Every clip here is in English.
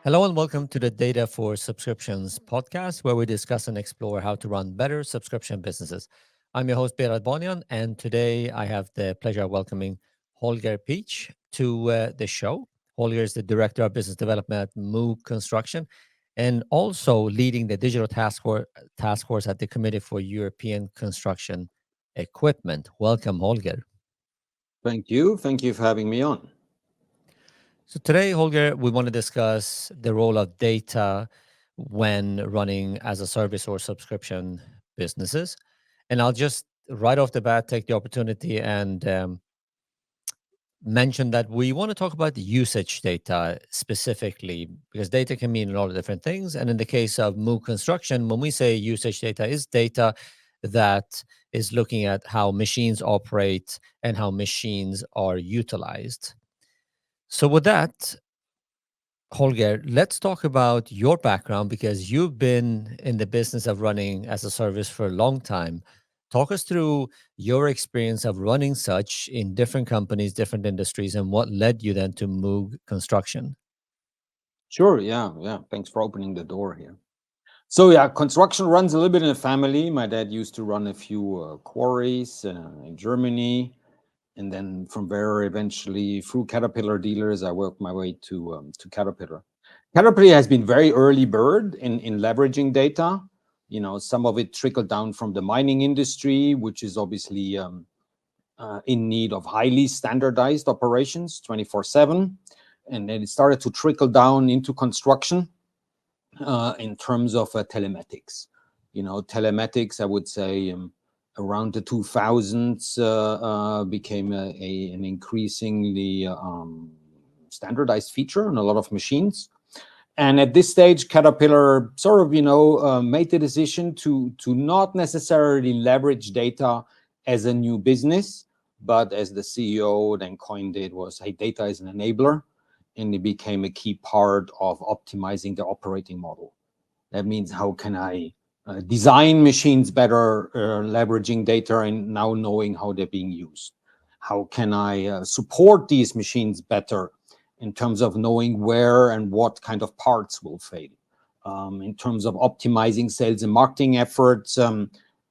Hello and welcome to the Data for Subscriptions podcast, where we discuss and explore how to run better subscription businesses. I'm your host, Berat Bonyan, and today I have the pleasure of welcoming Holger Pietzsch to the show. Holger is the Director of Business Development at Moog Construction and also leading the digital task force at the Committee for European Construction Equipment. Welcome, Holger. Thank you. Thank you for having me on. So today, Holger, we want to discuss the role of data when running as a service or subscription businesses. And I'll just right off the bat take the opportunity and mention that we want to talk about the usage data specifically, because data can mean a lot of different things. And in the case of Moog Construction, when we say usage data, is data that is looking at how machines operate and how machines are utilized. So with that, Holger, let's talk about your background because you've been in the business of running as a service for a long time. Talk us through your experience of running such in different companies, different industries, and what led you then to Moog Construction. Sure. Yeah. Thanks for opening the door here. So yeah, construction runs a little bit in the family. My dad used to run a few quarries in Germany. And then from there, eventually through Caterpillar dealers, I worked my way to Caterpillar. Caterpillar has been very early bird in leveraging data. You know, some of it trickled down from the mining industry, which is obviously in need of highly standardized operations 24/7. And then it started to trickle down into construction in terms of telematics. You know, telematics, I would say, around the 2000s became an increasingly standardized feature on a lot of machines. And at this stage, Caterpillar sort of, made the decision to not necessarily leverage data as a new business, but as the CEO then coined it was, hey, data is an enabler, and it became a key part of optimizing the operating model. That means how can I design machines better, leveraging data and now knowing how they're being used? How can I support these machines better in terms of knowing where and what kind of parts will fail? In terms of optimizing sales and marketing efforts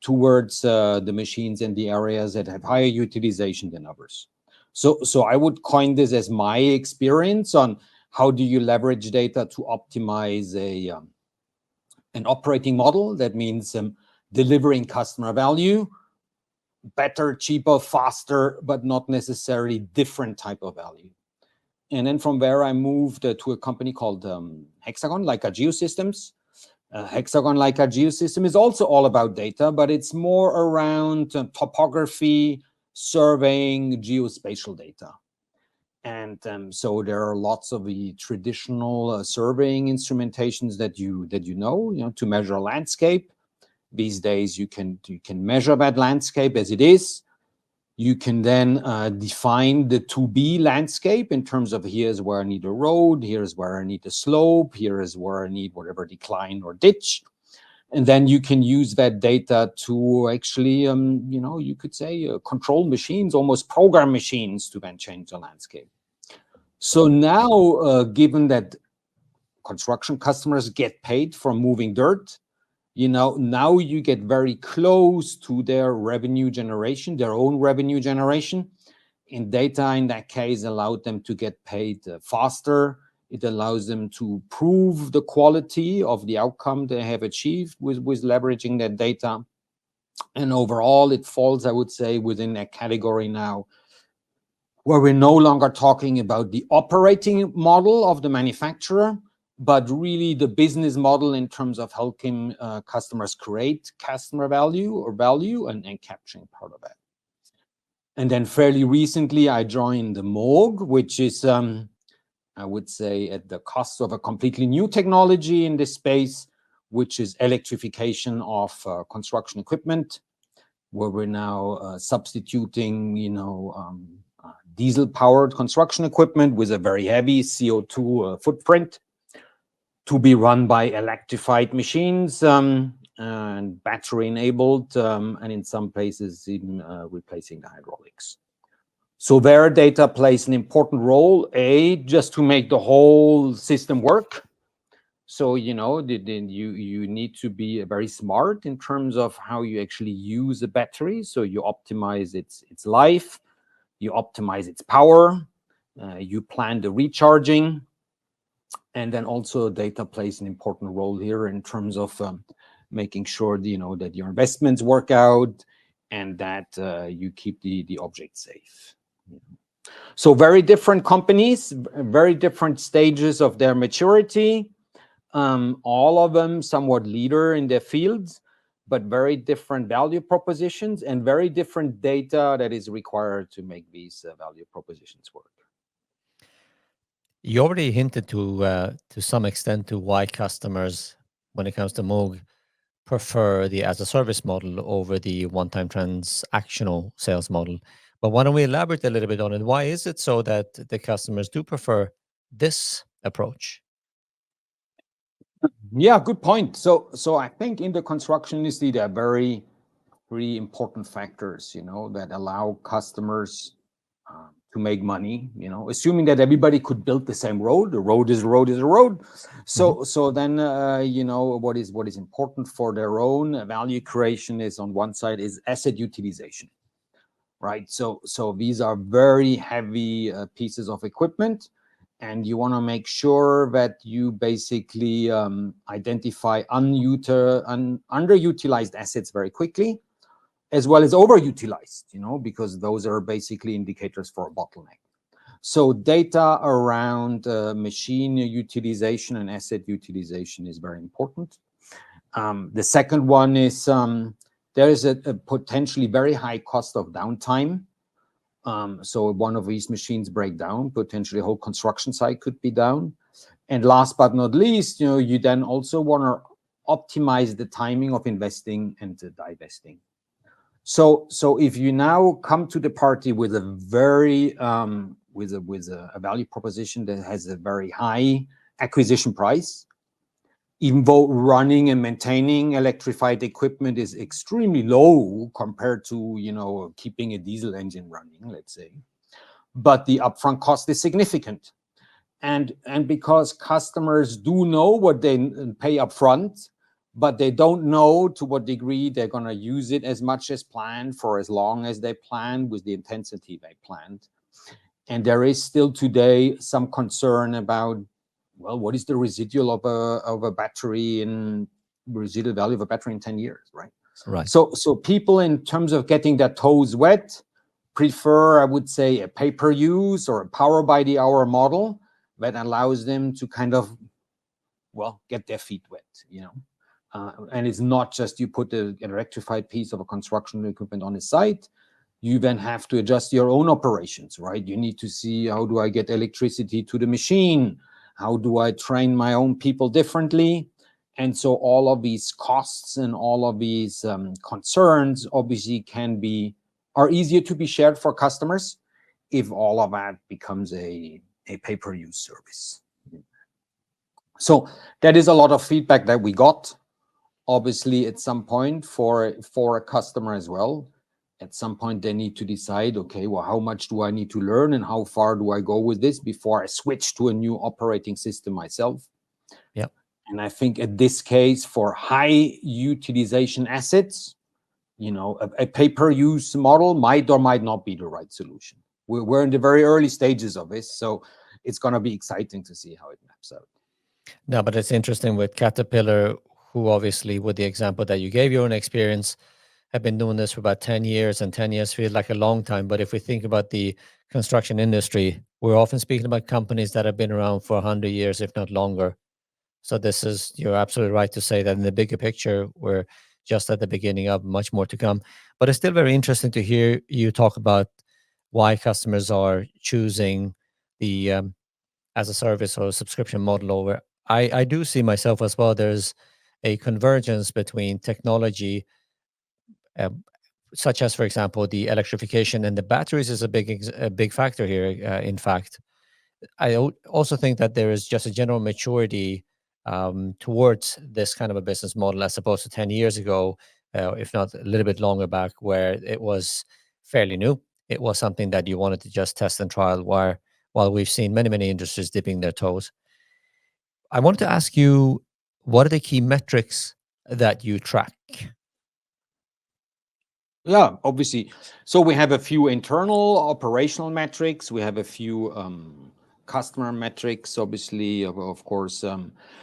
towards the machines and the areas that have higher utilization than others. So I would coin this as my experience on how do you leverage data to optimize an operating model. That means delivering customer value, better, cheaper, faster, but not necessarily different type of value. And then from there, I moved to a company called Hexagon, Leica Geosystems. Hexagon Leica Geosystem is also all about data, but it's more around topography, surveying, geospatial data. And so there are lots of the traditional surveying instrumentations that you know to measure a landscape. These days, you can measure that landscape as it is. You can then define the to-be landscape in terms of here's where I need a road, here's where I need a slope, here is where I need whatever decline or ditch. And then you can use that data to actually, you could say control machines, almost program machines to then change the landscape. So now, given that construction customers get paid for moving dirt, now you get very close to their revenue generation, their own revenue generation. And data in that case allowed them to get paid faster. It allows them to prove the quality of the outcome they have achieved with leveraging that data. And overall, it falls, I would say, within that category now, where we're no longer talking about the operating model of the manufacturer, but really the business model in terms of helping customers create customer value and capturing part of that. And then fairly recently, I joined the Moog, which is, I would say, at the cost of a completely new technology in this space, which is electrification of construction equipment, where we're now substituting, diesel-powered construction equipment with a very heavy CO2 footprint to be run by electrified machines and battery-enabled, and in some places even replacing the hydraulics. So their data plays an important role, just to make the whole system work, So then you need to be very smart in terms of how you actually use a battery. So you optimize its life, you optimize its power, you plan the recharging, and then also data plays an important role here in terms of making sure that your investments work out and that you keep the object safe. So very different companies, very different stages of their maturity, all of them somewhat leader in their fields, but very different value propositions and very different data that is required to make these value propositions work. You already hinted to some extent to why customers, when it comes to Moog, prefer the as a service model over the one-time transactional sales model. But why don't we elaborate a little bit on it? Why is it so that the customers do prefer this approach? Yeah, good point. So I think in the construction industry, there are very three important factors, that allow customers to make money. Assuming that everybody could build the same road. The road is a road is a road. So then what is important for their own value creation is, on one side, is asset utilization, right? So these are very heavy pieces of equipment, and you want to make sure that you basically identify underutilized assets very quickly, as well as overutilized, because those are basically indicators for a bottleneck. So data around machine utilization and asset utilization is very important. The second one is there is a potentially very high cost of downtime. So if one of these machines break down, potentially a whole construction site could be down. And last but not least, you then also want to optimize the timing of investing and divesting. So if you now come to the party with a very with a value proposition that has a very high acquisition price, even though running and maintaining electrified equipment is extremely low compared to keeping a diesel engine running, let's say, but the upfront cost is significant, and because customers do know what they pay upfront, but they don't know to what degree they're going to use it as much as planned for as long as they planned with the intensity they planned. And there is still today some concern about, well, what is the residual of a battery in residual value of a battery in 10 years, right? Right. So people, in terms of getting their toes wet, prefer, I would say, a pay-per-use or a power-by-the-hour model that allows them to kind of, well, get their feet wet, and it's not just you put an electrified piece of a construction equipment on a site. You then have to adjust your own operations, right? You need to see, how do I get electricity to the machine? How do I train my own people differently? And so all of these costs and all of these concerns obviously are easier to be shared for customers if all of that becomes a pay-per-use service. So that is a lot of feedback that we got. Obviously, at some point, for a customer as well, at some point they need to decide, okay, well, how much do I need to learn and how far do I go with this before I switch to a new operating system myself? Yep. And I think in this case, for high utilization assets, a pay-per-use model might or might not be the right solution. We're in the very early stages of this, so it's going to be exciting to see how it maps out. No, but it's interesting with Caterpillar, who obviously, with the example that you gave, your own experience, have been doing this for about 10 years, and 10 years feels like a long time. But if we think about the construction industry, we're often speaking about companies that have been around for 100 years, if not longer. So you're absolutely right to say that in the bigger picture, we're just at the beginning of much more to come. But it's still very interesting to hear you talk about why customers are choosing the as a service or subscription model over. I do see myself as well. There's a convergence between technology, uh, such as, for example, the electrification and the batteries is a big factor here. In fact, also think that there is just a general maturity towards this kind of a business model as opposed to 10 years ago, if not a little bit longer back, where it was fairly new. It was something that you wanted to just test and trial, while we've seen many industries dipping their toes. I wanted to ask you, what are the key metrics that you track? Yeah, obviously. So we have a few internal operational metrics. We have a few customer metrics, obviously, of course.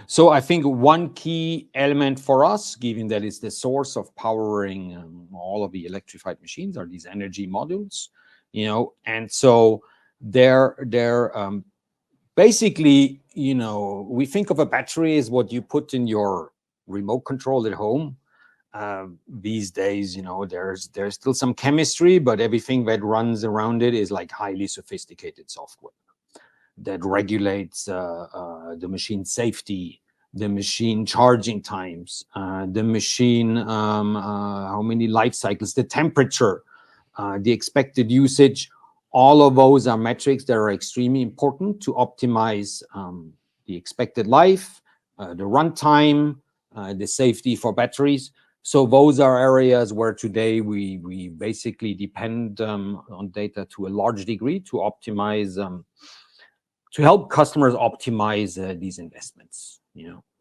So I think one key element for us, given that it's the source of powering all of the electrified machines, are these energy modules, and so they're basically, we think of a battery as what you put in your remote control at home. These days, there's still some chemistry, but everything that runs around it is like highly sophisticated software that regulates the machine safety, the machine charging times, the machine how many life cycles, the temperature, the expected usage. All of those are metrics that are extremely important to optimize the expected life, the runtime, the safety for batteries. So those are areas where today we basically depend on data to a large degree to optimize, to help customers optimize these investments.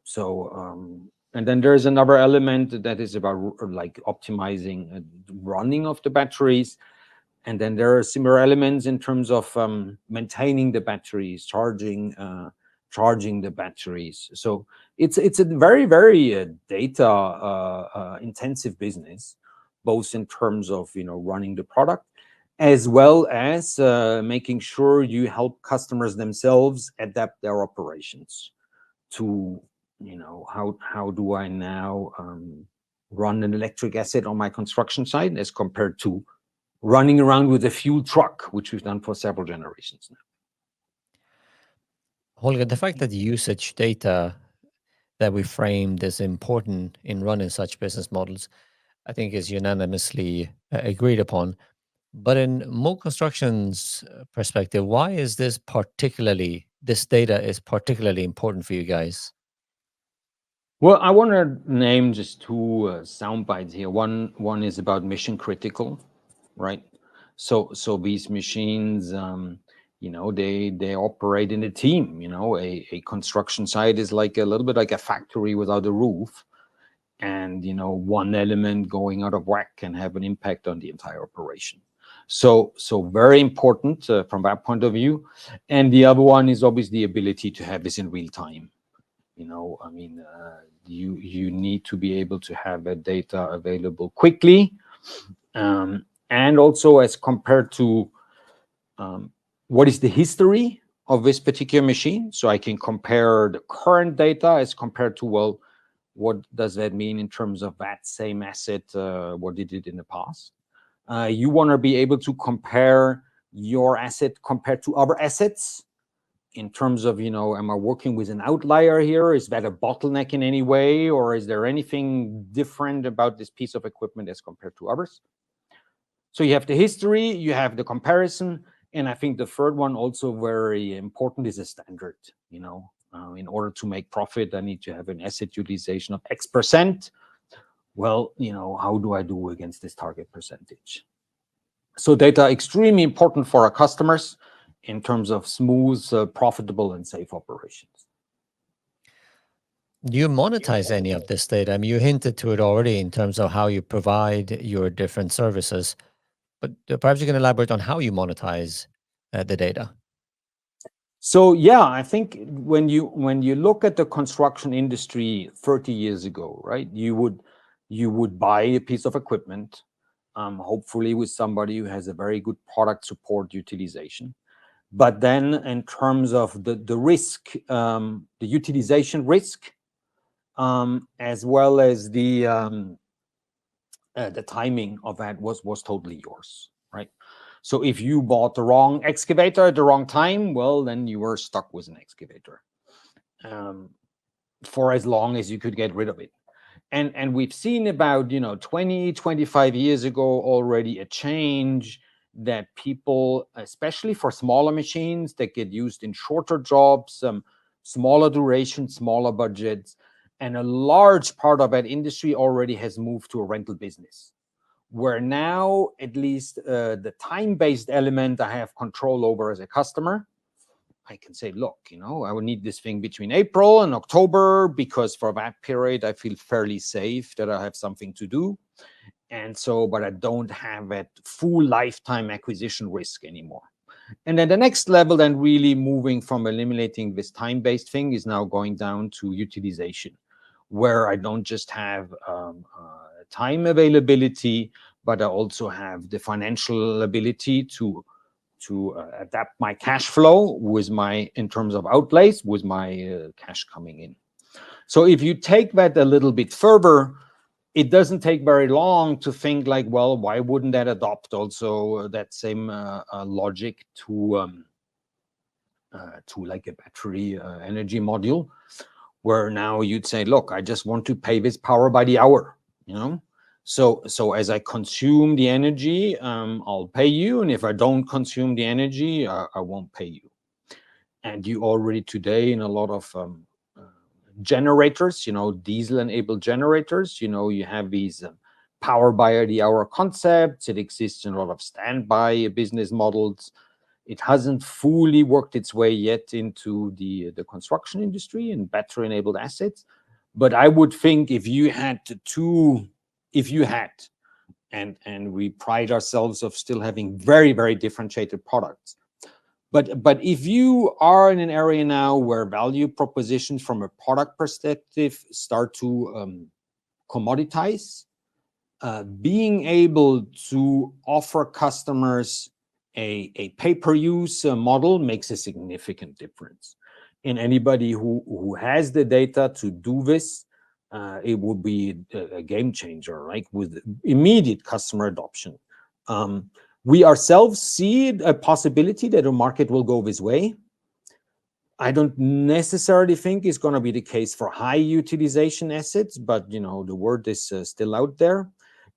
So and then there's another element that is about like optimizing running of the batteries. And then there are similar elements in terms of maintaining the batteries, charging the batteries. So it's a very, very data intensive business, both in terms of running the product, as well as making sure you help customers themselves adapt their operations to how do I now run an electric asset on my construction site as compared to running around with a fuel truck, which we've done for several generations now. Holger, the fact that the usage data that we framed is important in running such business models, I think is unanimously agreed upon. But in Moog Construction's perspective, why is this data is particularly important for you guys? Well, I want to name just two sound bites here. One is about mission critical, right? So these machines, they operate in a team. A construction site is like a little bit like a factory without a roof, and one element going out of whack can have an impact on the entire operation. So very important from that point of view. And the other one is obviously the ability to have this in real time. You need to be able to have that data available quickly, and also as compared to what is the history of this particular machine, so I can compare the current data as compared to, well, what does that mean in terms of that same asset, what did it in the past. You want to be able to compare your asset compared to other assets in terms of, am I working with an outlier here? Is that a bottleneck in any way? Or is there anything different about this piece of equipment as compared to others? So you have the history, you have the comparison, and I think the third one, also very important, is a standard. In order to make profit, I need to have an asset utilization of X%. Well, how do I do against this target percentage? So data extremely important for our customers in terms of smooth, profitable, and safe operations. Do you monetize any of this data? I mean, you hinted to it already in terms of how you provide your different services, but perhaps you can elaborate on how you monetize the data. So yeah, I think when you look at the construction industry 30 years ago, right, you would buy a piece of equipment, hopefully with somebody who has a very good product support utilization. But then in terms of the risk, the utilization risk, as well as the timing of that was totally yours, right? So if you bought the wrong excavator at the wrong time, well, then you were stuck with an excavator for as long as you could get rid of it. And we've seen about 20, 25 years ago already a change that people, especially for smaller machines that get used in shorter jobs, smaller duration, smaller budgets, and a large part of that industry already has moved to a rental business, where now at least the time-based element I have control over as a customer, I can say, look, I will need this thing between April and October, because for that period I feel fairly safe that I have something to do. And so, but I don't have that full lifetime acquisition risk anymore. And then the next level, then really moving from eliminating this time-based thing, is now going down to utilization, where I don't just have time availability, but I also have the financial ability to adapt my cash flow with in terms of outlays, with my cash coming in. So if you take that a little bit further, it doesn't take very long to think like, well, why wouldn't that adopt also that same logic to like a battery energy module, where now you'd say, look, I just want to pay this power by the hour, So as I consume the energy, I'll pay you, and if I don't consume the energy, I won't pay you. And you already today in a lot of generators, diesel-enabled generators, you have these power by the hour concepts. It exists in a lot of standby business models. It hasn't fully worked its way yet into the construction industry and battery-enabled assets. But I would think if you had, and we pride ourselves of still having very, very differentiated products. But if you are in an area now where value propositions from a product perspective start to commoditize, being able to offer customers a pay-per-use model makes a significant difference. And anybody who has the data to do this, it will be a game changer, right? With immediate customer adoption. We ourselves see a possibility that the market will go this way. I don't necessarily think it's going to be the case for high utilization assets, but the word is still out there.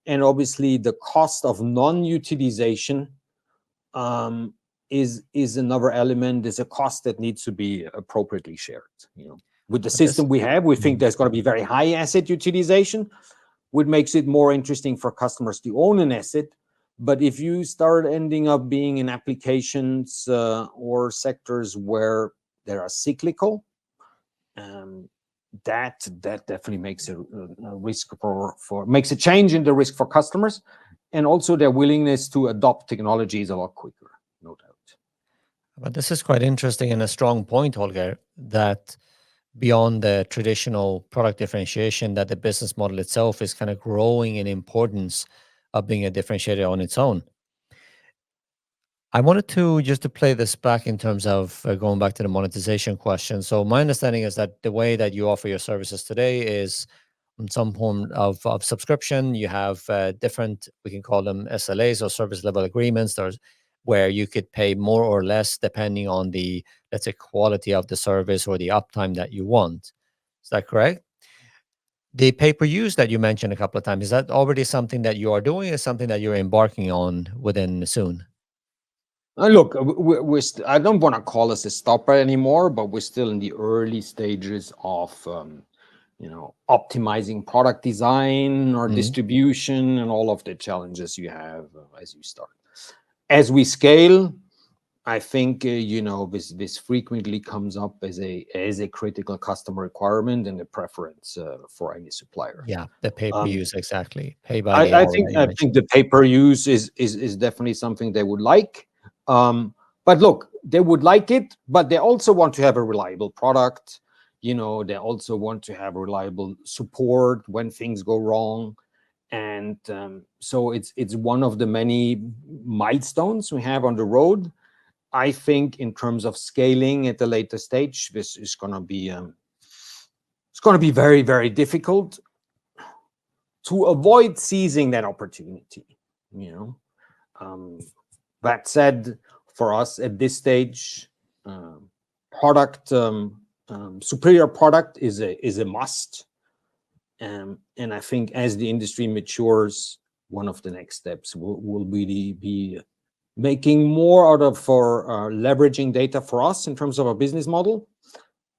And obviously the cost of non-utilization is another element. There's a cost that needs to be appropriately shared. With the system we have, we think there's going to be very high asset utilization, which makes it more interesting for customers to own an asset. But if you start ending up being in applications or sectors where they are cyclical, that definitely makes a risk makes a change in the risk for customers, and also their willingness to adopt technologies a lot quicker, no doubt. But this is quite interesting and a strong point, Holger, that beyond the traditional product differentiation, that the business model itself is kind of growing in importance of being a differentiator on its own. I wanted to just to play this back in terms of going back to the monetization question. So my understanding is that the way that you offer your services today is in some form of subscription. You have different, we can call them SLAs or service level agreements, where you could pay more or less depending on the, let's say, quality of the service or the uptime that you want. Is that correct? The pay-per-use that you mentioned a couple of times, is that already something that you are doing, or something that you're embarking on within soon? Look, I don't want to call us a stopper anymore, but we're still in the early stages of optimizing product design or distribution and all of the challenges you have as you start. As we scale, I think this frequently comes up as a critical customer requirement and a preference for any supplier. Yeah, the pay-per-use, exactly. Pay by the I hour think the pay-per-use is definitely something they would like. But look, they would like it, but they also want to have a reliable product. They also want to have reliable support when things go wrong. And so it's one of the many milestones we have on the road. I think in terms of scaling at the later stage, this is going to be very, very difficult to avoid seizing that opportunity. That said, for us at this stage, superior product is a must. And I think as the industry matures, one of the next steps will be making more out of for leveraging data for us in terms of our business model,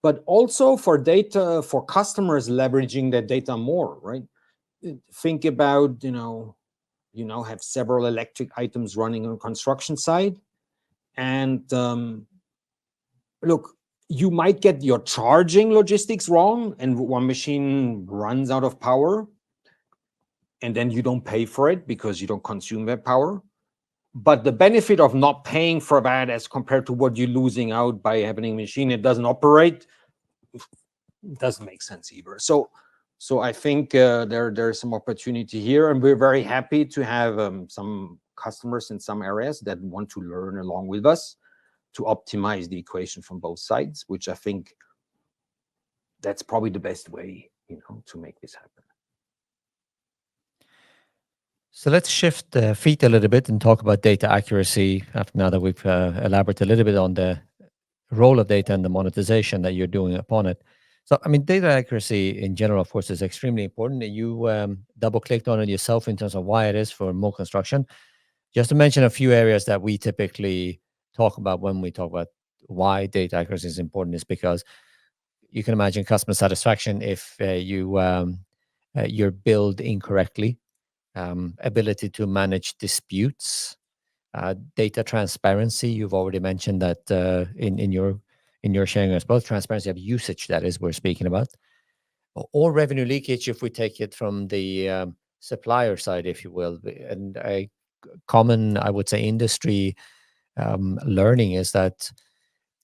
but also for data for customers leveraging that data more, right? Think about, have several electric items running on construction site, and look, you might get your charging logistics wrong, and one machine runs out of power, and then you don't pay for it because you don't consume that power. But the benefit of not paying for that as compared to what you're losing out by having a machine that doesn't operate doesn't make sense either. So I think there's some opportunity here, and we're very happy to have some customers in some areas that want to learn along with us to optimize the equation from both sides, which I think that's probably the best way, to make this happen. So let's shift the feet a little bit and talk about data accuracy after now that we've elaborated a little bit on the role of data and the monetization that you're doing upon it. So, I mean, data accuracy in general, of course, is extremely important. You double clicked on it yourself in terms of why it is for Moog Construction. Just to mention a few areas that we typically talk about when we talk about why data accuracy is important is because you can imagine customer satisfaction if you're billed incorrectly, ability to manage disputes, data transparency. You've already mentioned that in your sharing as both transparency of usage, that is we're speaking about, or revenue leakage if we take it from the supplier side, if you will. And a common, I would say, industry learning is that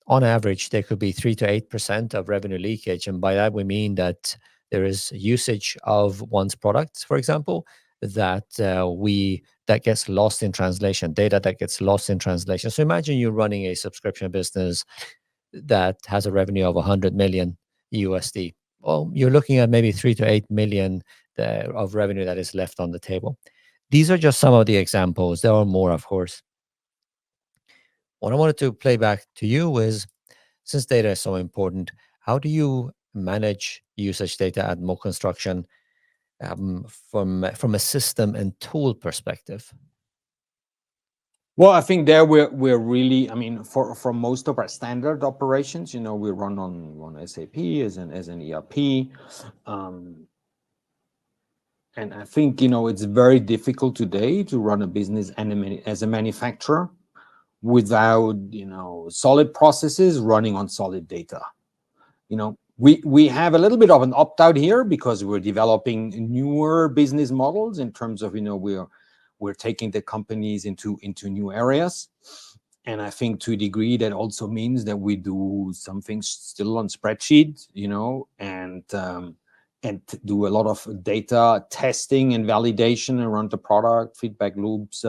on average there could be 3 to 8% of revenue leakage, and by that we mean that there is usage of one's products, for example, that that gets lost in translation, data that gets lost in translation. So imagine you're running a subscription business that has a revenue of 100 million USD. Well, you're looking at maybe 3 to 8 million of revenue that is left on the table. These are just some of the examples. There are more, of course. What I wanted to play back to you is, since data is so important, how do you manage usage data at Moog Construction from a system and tool perspective? Well, I think there we're really, I mean, for most of our standard operations, we run on SAP as an ERP. And I think, it's very difficult today to run a business as a manufacturer without, solid processes running on solid data. We have a little bit of an opt-out here because we're developing newer business models in terms of, we're taking the companies into new areas. And I think to a degree that also means that we do some things still on spreadsheets, and do a lot of data testing and validation around the product, feedback loops.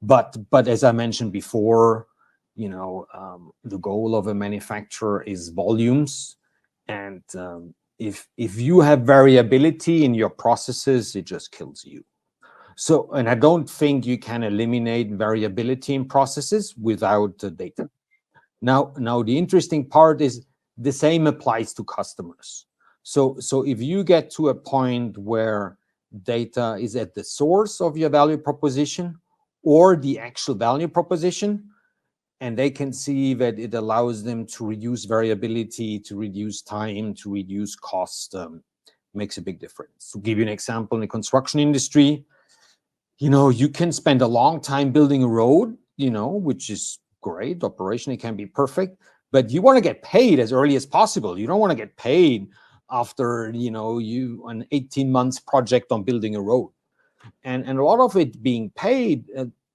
But as I mentioned before, the goal of a manufacturer is volumes. And if you have variability in your processes, it just kills you. So, and I don't think you can eliminate variability in processes without the data. Now the interesting part is the same applies to customers. So if you get to a point where data is at the source of your value proposition or the actual value proposition, and they can see that it allows them to reduce variability, to reduce time, to reduce cost, makes a big difference. To give you an example, in the construction industry, you can spend a long time building a road, which is great. Operationally, it can be perfect, but you want to get paid as early as possible. You don't want to get paid after, you an 18 months project on building a road. And a lot of it being paid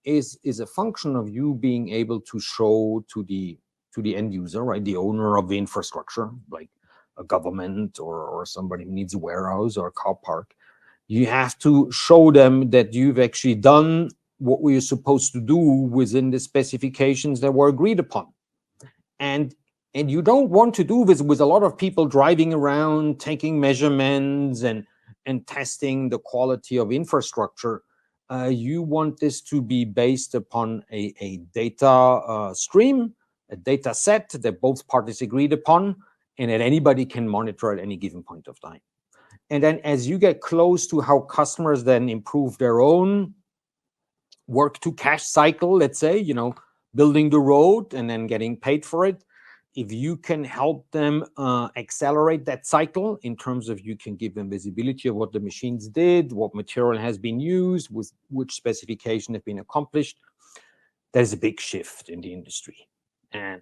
is a function of you being able to show to the end user, right, the owner of the infrastructure, like a government or somebody who needs a warehouse or a car park. You have to show them that you've actually done what we are supposed to do within the specifications that were agreed upon. And you don't want to do this with a lot of people driving around, taking measurements and testing the quality of infrastructure. You want this to be based upon a data stream, a data set that both parties agreed upon, and that anybody can monitor at any given point of time. And then as you get close to how customers then improve their own work to cash cycle, let's say, building the road and then getting paid for it, if you can help them accelerate that cycle in terms of you can give them visibility of what the machines did, what material has been used, with which specification have been accomplished, there's a big shift in the industry. And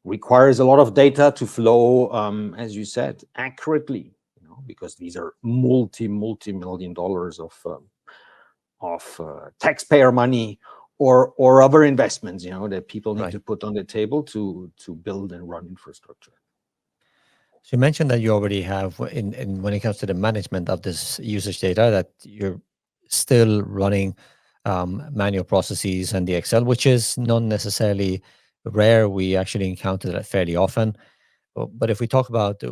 requires a lot of data to flow, as you said, accurately, because these are multi-million dollars of taxpayer money or other investments, that people need to put on the table to build and run infrastructure. So you mentioned that you already have, in when it comes to the management of this usage data, that you're still running manual processes and the Excel, which is not necessarily rare. We actually encounter that fairly often. But if we talk about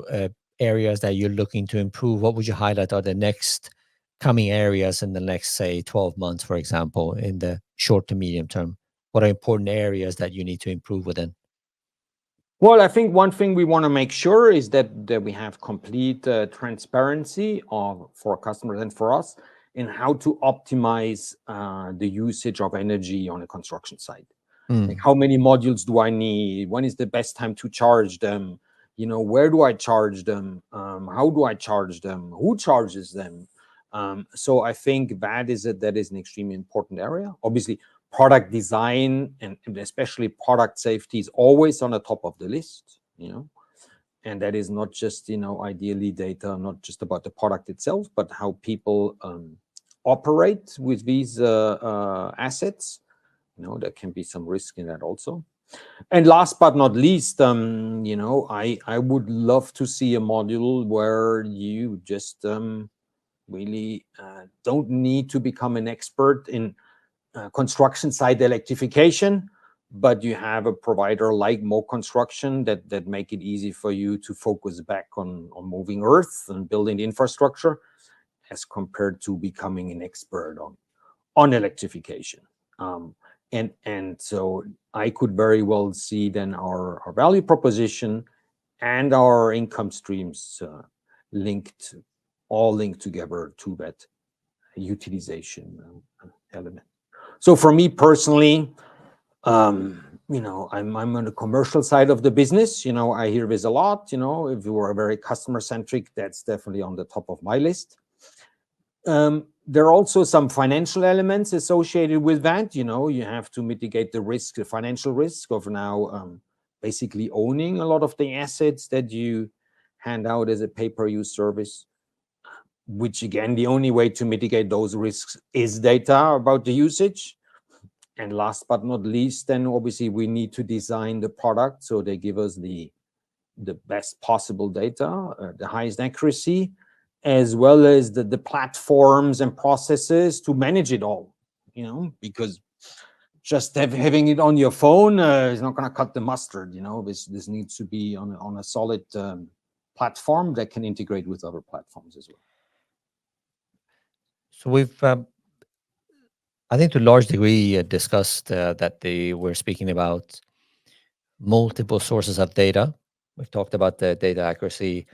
areas that you're looking to improve, what would you highlight are the next coming areas in the next, say, 12 months, for example, in the short to medium term? What are important areas that you need to improve within? Well, I think one thing we want to make sure is that we have complete transparency for customers and for us in how to optimize the usage of energy on a construction site. Like, how many modules do I need? When is the best time to charge them? Where do I charge them? How do I charge them? Who charges them? So I think that is an extremely important area. Obviously, product design and especially product safety is always on the top of the list, and that is not just, ideally data, not just about the product itself, but how people operate with these assets. There can be some risk in that also. And last but not least, I would love to see a module where you just really don't need to become an expert in construction site electrification, but you have a provider like Moog Construction that make it easy for you to focus back on moving earth and building the infrastructure, as compared to becoming an expert on electrification. And so I could very well see then our value proposition and our income streams all linked together to that utilization element. So for me personally, I'm on the commercial side of the business. I hear this a lot. If you are very customer centric, that's definitely on the top of my list. There are also some financial elements associated with that. You have to mitigate the financial risk of now basically owning a lot of the assets that you hand out as a pay-per-use service, which again, the only way to mitigate those risks is data about the usage. And last but not least, then obviously we need to design the product so they give us the best possible data, the highest accuracy, as well as the platforms and processes to manage it all, because just having it on your phone is not going to cut the mustard. This needs to be on a solid platform that can integrate with other platforms as well. So we've, I think, to a large degree, discussed that we're speaking about multiple sources of data. We've talked about the data accuracy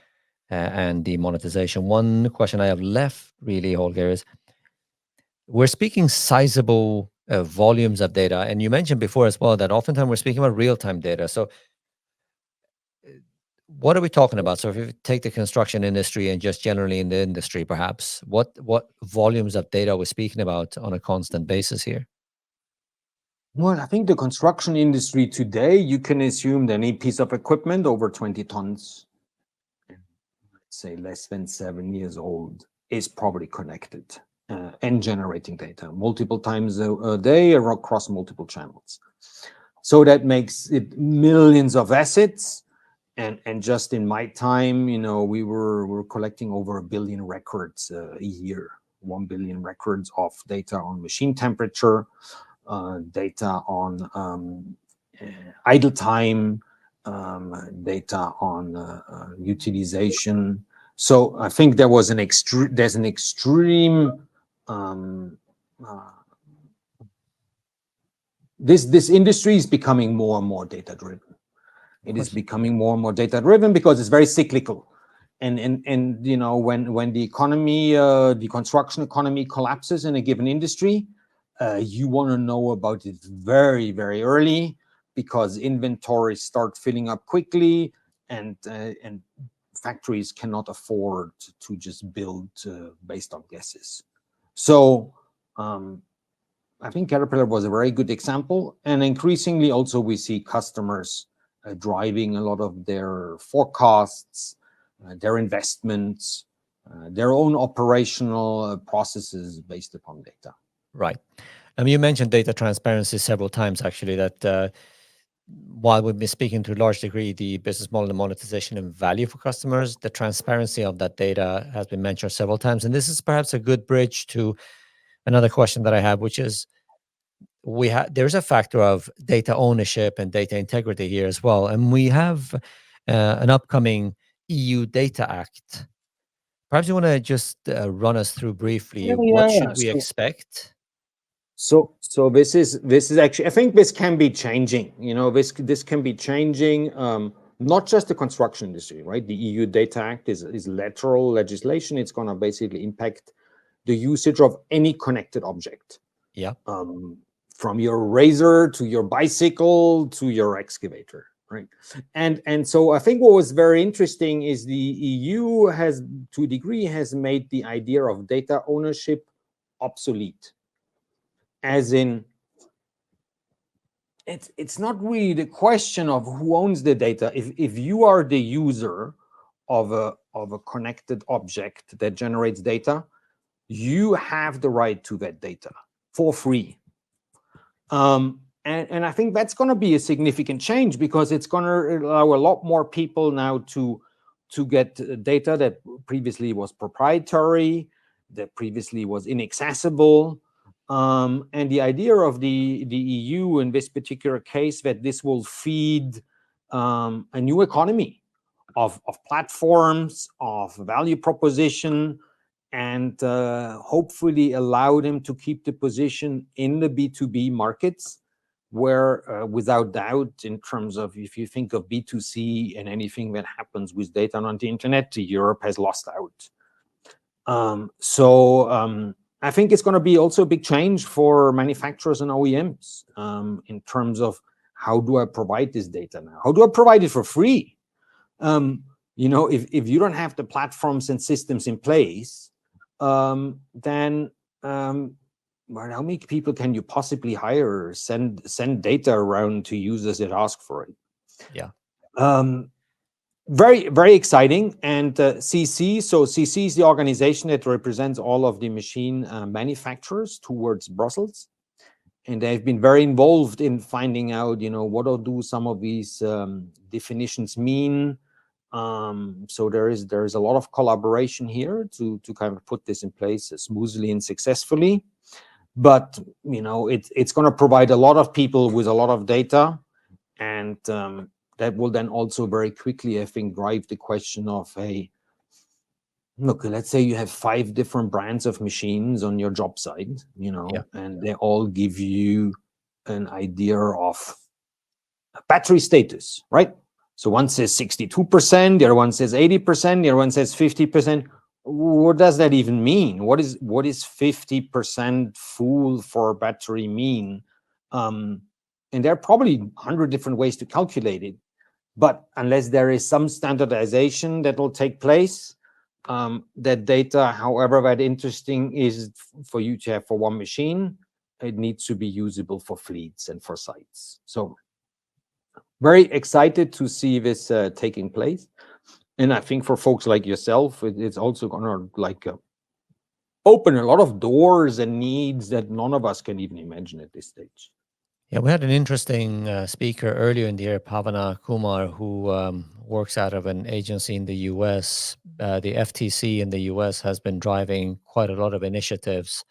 and the monetization. One question I have left, really, Holger, is we're speaking sizable volumes of data, and you mentioned before as well that oftentimes we're speaking about real-time data. So what are we talking about? So if you take the construction industry and just generally in the industry, perhaps, what volumes of data are we speaking about on a constant basis here? Well, I think the construction industry today, you can assume that any piece of equipment over 20 tons, let's say less than 7 years old, is probably connected and generating data multiple times a day or across multiple channels. So that makes it millions of assets. And just in my time, we were collecting over 1 billion records a year, 1 billion records of data on machine temperature, data on idle time, data on utilization. So I think there's an extreme this industry is becoming more and more data driven. It is becoming more and more data driven because it's very cyclical. And when the economy, the construction economy collapses in a given industry, you want to know about it very, very early, because inventories start filling up quickly, and factories cannot afford to just build based on guesses. So I think Caterpillar was a very good example, and increasingly also we see customers driving a lot of their forecasts, their investments, their own operational processes based upon data. Right. You mentioned data transparency several times, actually, that while we've been speaking to a large degree the business model and monetization and value for customers, the transparency of that data has been mentioned several times. And this is perhaps a good bridge to another question that I have, which is there's a factor of data ownership and data integrity here as well. And we have an upcoming EU Data Act. Perhaps you want to just run us through briefly what should we expect? So this is actually, I think this can be changing. This can be changing. Not just the construction industry, right? The EU Data Act is lateral legislation. It's going to basically impact the usage of any connected object. Yeah. From your razor to your bicycle to your excavator, right? And so I think what was very interesting is the EU has, to a degree, has made the idea of data ownership obsolete. As in, it's not really the question of who owns the data. If you are the user of a connected object that generates data, you have the right to that data for free. And I think that's going to be a significant change, because it's going to allow a lot more people now to get data that previously was proprietary, that previously was inaccessible. And the idea of the EU in this particular case, that this will feed a new economy of platforms, of value proposition, and hopefully allow them to keep the position in the B2B markets, where without doubt, in terms of, if you think of B2C and anything that happens with data on the internet, Europe has lost out. I think it's going to be also a big change for manufacturers and OEMs in terms of, how do I provide this data now? How do I provide it for free? If you don't have the platforms and systems in place, then how many people can you possibly hire or send data around to users that ask for it? Yeah. Very, very exciting. And CC is the organization that represents all of the machine manufacturers towards Brussels. And they've been very involved in finding out, what do some of these definitions mean. So there is a lot of collaboration here to kind of put this in place smoothly and successfully. But it's going to provide a lot of people with a lot of data, and that will then also very quickly, I think, drive the question of, hey, look, let's say you have 5 different brands of machines on your job site, and they all give you an idea of battery status, right? So one says 62%, the other one says 80%, the other one says 50%. What does that even mean? What is 50% full for battery mean? And there are probably 100 different ways to calculate it. But unless there is some standardization that will take place, that data, however that interesting is for you to have for one machine, it needs to be usable for fleets and for sites. So very excited to see this taking place. And I think for folks like yourself, it's also going to open a lot of doors and needs that none of us can even imagine at this stage. Yeah, we had an interesting speaker earlier in the year, Pavana Kumar, who works out of an agency in the US. The FTC in the US has been driving quite a lot of initiatives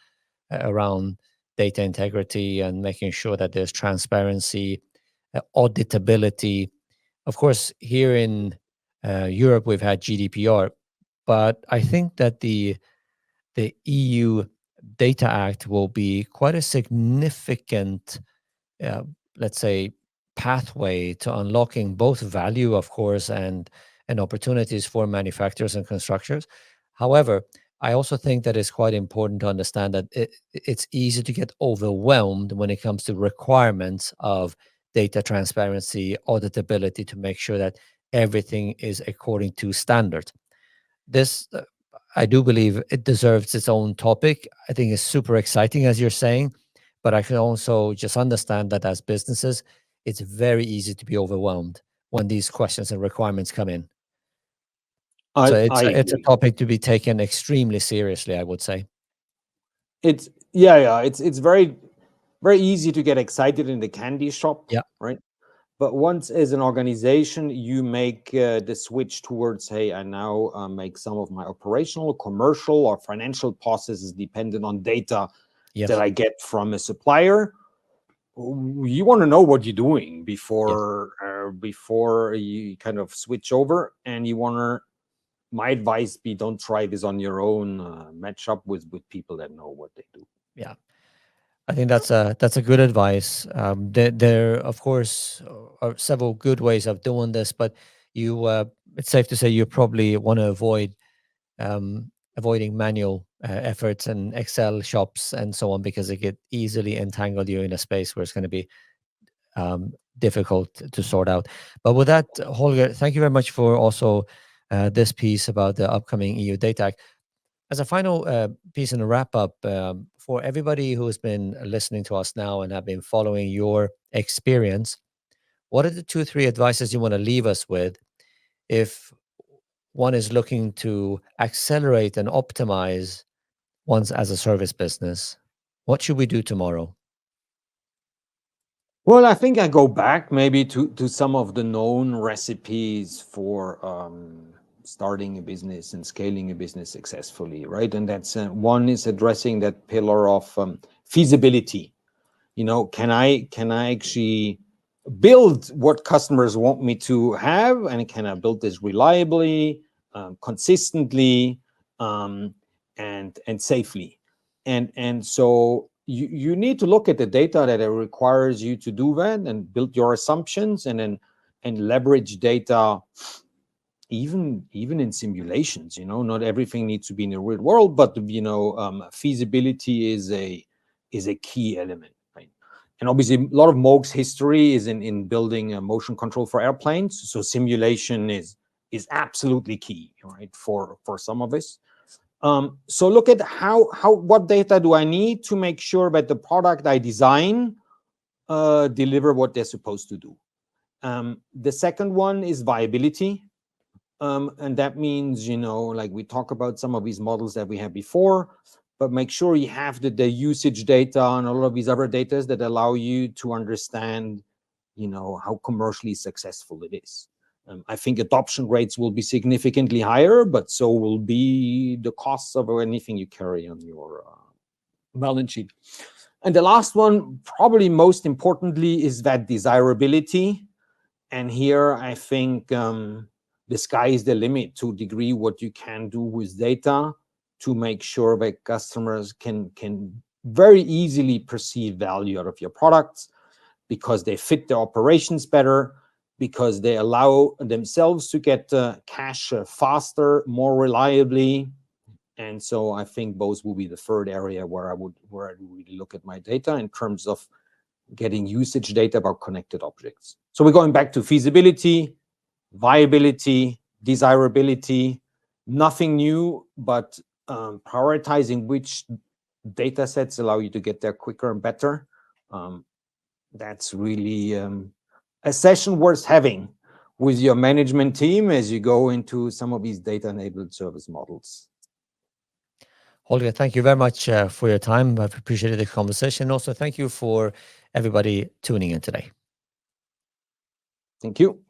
around data integrity and making sure that there's transparency, auditability. Of course, here in Europe, we've had GDPR, but I think that the EU Data Act will be quite a significant let's say, pathway to unlocking both value, of course, and opportunities for manufacturers and constructors. However, I also think that it's quite important to understand that it's easy to get overwhelmed when it comes to requirements of data transparency, auditability, to make sure that everything is according to standard. This, I do believe it deserves its own topic. I think it's super exciting, as you're saying. But I can also just understand that as businesses, it's very easy to be overwhelmed when these questions and requirements come in. I So it's a agree. topic to be taken extremely seriously, I would say. It's very very easy to get excited in the candy shop, Yeah. right? But once as an organization you make the switch towards, hey, I now make some of my operational, commercial, or financial processes dependent on data Yes. that I get from a supplier, you want to know what you're doing Yes. before you kind of switch over. And my advice be, don't try this on your own. Match up with people that know what they do. Yeah, I think that's a good advice. There of course are several good ways of doing this, but it's safe to say you probably want to avoiding manual efforts and Excel shops and so on, because it could easily entangle you in a space where it's going to be difficult to sort out. But with that, Holger, thank you very much for also this piece about the upcoming EU Data Act. As a final piece and a wrap up, for everybody who has been listening to us now and have been following your experience, what are the 2-3 advices you want to leave us with if one is looking to accelerate and optimize one's as a service business? What should we do tomorrow? Well, I think I go back maybe to some of the known recipes for starting a business and scaling a business successfully, right? And that's one is addressing that pillar of feasibility. Can I actually build what customers want me to have, and can I build this reliably, consistently, and safely? And so you need to look at the data that it requires you to do that, and build your assumptions, and leverage data even in simulations. Not everything needs to be in the real world, but feasibility is a key element, right? And obviously a lot of Moog's history is in building a motion control for airplanes, so simulation is absolutely key, right, for some of this. So look at what data do I need to make sure that the product I design deliver what they're supposed to do. The second one is viability. And that means, like we talk about some of these models that we had before, but make sure you have the usage data and all of these other data that allow you to understand, how commercially successful it is. I think adoption rates will be significantly higher, but so will be the costs of anything you carry on your balance sheet. And the last one, probably most importantly, is that desirability. And here I think the sky is the limit to a degree what you can do with data to make sure that customers can very easily perceive value out of your products, because they fit their operations better, because they allow themselves to get cash faster, more reliably. And so I think those will be the third area where I would really look at my data in terms of getting usage data about connected objects. So we're going back to feasibility, viability, desirability. Nothing new, but prioritizing which data sets allow you to get there quicker and better. That's really a session worth having with your management team as you go into some of these data-enabled service models. Holger, thank you very much for your time. I've appreciated the conversation. Also, thank you for everybody tuning in today. Thank you.